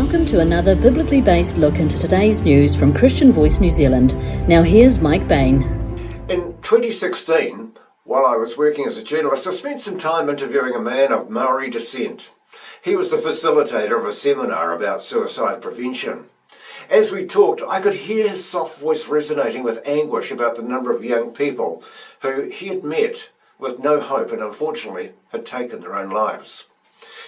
Welcome to another biblically based look into today's news from Christian Voice New Zealand. Now here's Mike Bain. In 2016, while I was working as a journalist, I spent some time interviewing a man of Maori descent. He was the facilitator of a seminar about suicide prevention. As we talked, I could hear his soft voice resonating with anguish about the number of young people who he had met with no hope and unfortunately had taken their own lives.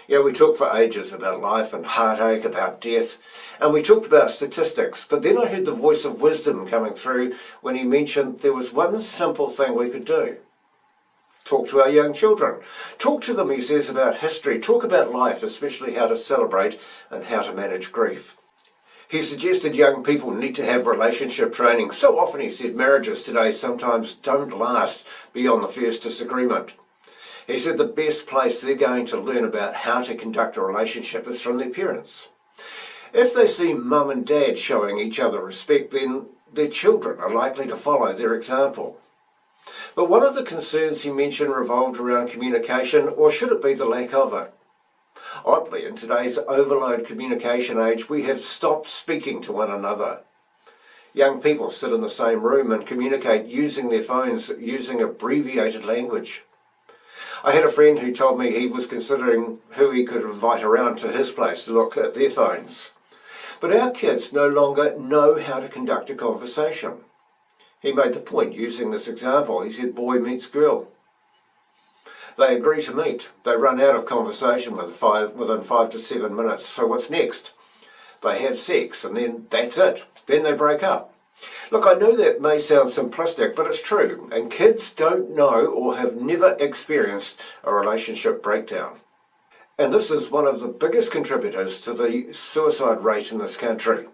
We talked for ages about life and heartache, about death, and we talked about statistics, but then I heard the voice of wisdom coming through when he mentioned there was one simple thing we could do. Talk to our young children. Talk to them, he says, about history. Talk about life, especially how to celebrate and how to manage grief. He suggested young people need to have relationship training. So often, he said, marriages today sometimes don't last beyond the first disagreement. He said the best place they're going to learn about how to conduct a relationship is from their parents. If they see mum and dad showing each other respect, then their children are likely to follow their example. But one of the concerns he mentioned revolved around communication, or should it be the lack of it? Oddly, in today's overload communication age, we have stopped speaking to one another. Young people sit in the same room and communicate using their phones, using abbreviated language. I had a friend who told me he was considering who he could invite around to his place to look at their phones. But our kids no longer know how to conduct a conversation. He made the point using this example. He said, boy meets girl. They agree to meet. They run out of conversation within 5 to 7 minutes. So what's next? They have sex and then that's it. Then they break up. Look, I know that may sound simplistic, but it's true. And kids don't know or have never experienced a relationship breakdown. And this is one of the biggest contributors to the suicide rate in this country.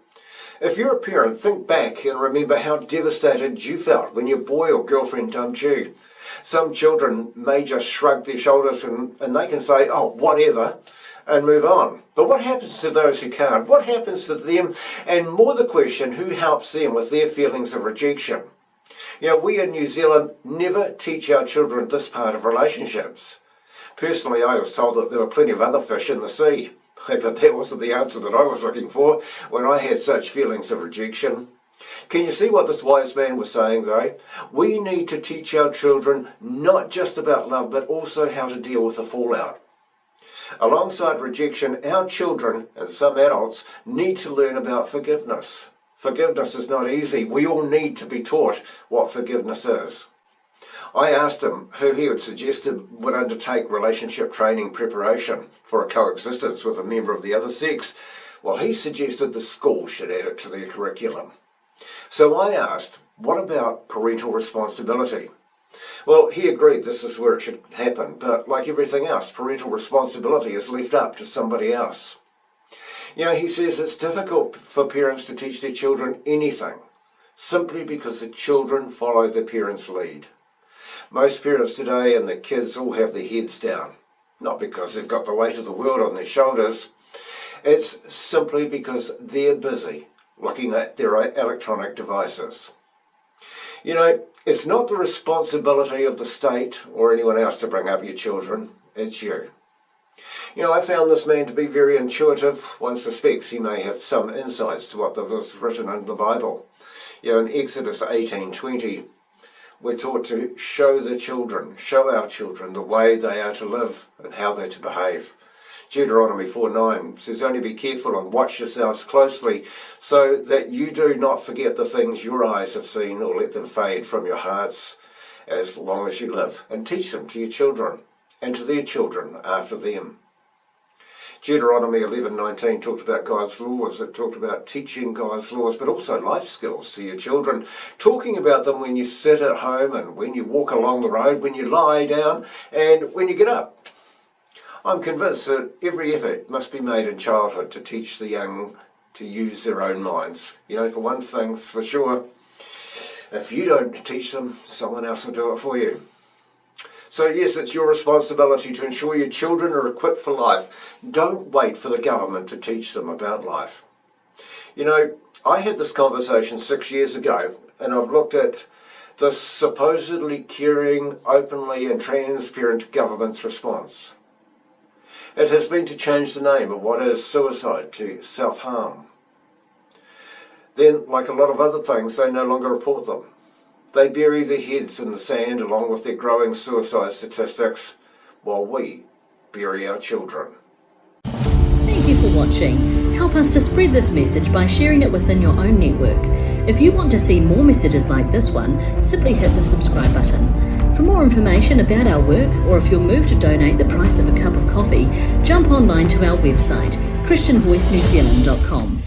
If you're a parent, think back and remember how devastated you felt when your boy or girlfriend dumped you. Some children may just shrug their shoulders and they can say, oh, whatever, and move on. But what happens to those who can't? What happens to them? And more the question, who helps them with their feelings of rejection? We in New Zealand never teach our children this part of relationships. Personally, I was told that there were plenty of other fish in the sea. But that wasn't the answer that I was looking for when I had such feelings of rejection. Can you see what this wise man was saying, though? We need to teach our children not just about love, but also how to deal with the fallout. Alongside rejection, our children and some adults need to learn about forgiveness. Forgiveness is not easy. We all need to be taught what forgiveness is. I asked him who he would suggest would undertake relationship training preparation for a coexistence with a member of the other sex. Well, he suggested the school should add it to their curriculum. So I asked, what about parental responsibility? Well, he agreed this is where it should happen, but like everything else, parental responsibility is left up to somebody else. He says it's difficult for parents to teach their children anything, simply because the children follow the parents' lead. Most parents today and their kids all have their heads down, not because they've got the weight of the world on their shoulders. It's simply because they're busy looking at their electronic devices. It's not the responsibility of the state or anyone else to bring up your children, it's you. I found this man to be very intuitive. One suspects he may have some insights to what was written in the Bible. In Exodus 18:20, we're taught to show our children the way they are to live and how they're to behave. Deuteronomy 4:9 says, only be careful and watch yourselves closely so that you do not forget the things your eyes have seen or let them fade from your hearts as long as you live. And teach them to your children and to their children after them. Deuteronomy 11:19 talked about God's laws. It talked about teaching God's laws, but also life skills to your children, talking about them when you sit at home and when you walk along the road, when you lie down and when you get up. I'm convinced that every effort must be made in childhood to teach the young to use their own minds. For one thing, for sure, if you don't teach them, someone else will do it for you. So yes, it's your responsibility to ensure your children are equipped for life. Don't wait for the government to teach them about life. I had this conversation 6 years ago, and I've looked at the supposedly caring, openly and transparent government's response. It has been to change the name of what is suicide to self-harm. Then, like a lot of other things, they no longer report them. They bury their heads in the sand along with their growing suicide statistics, while we bury our children. Thank you for watching. Help us to spread this message by sharing it within your own network. If you want to see more messages like this one, simply hit the subscribe button. For more information about our work, or if you're moved to donate the price of a cup of coffee, jump online to our website, christianvoicenewzealand.com.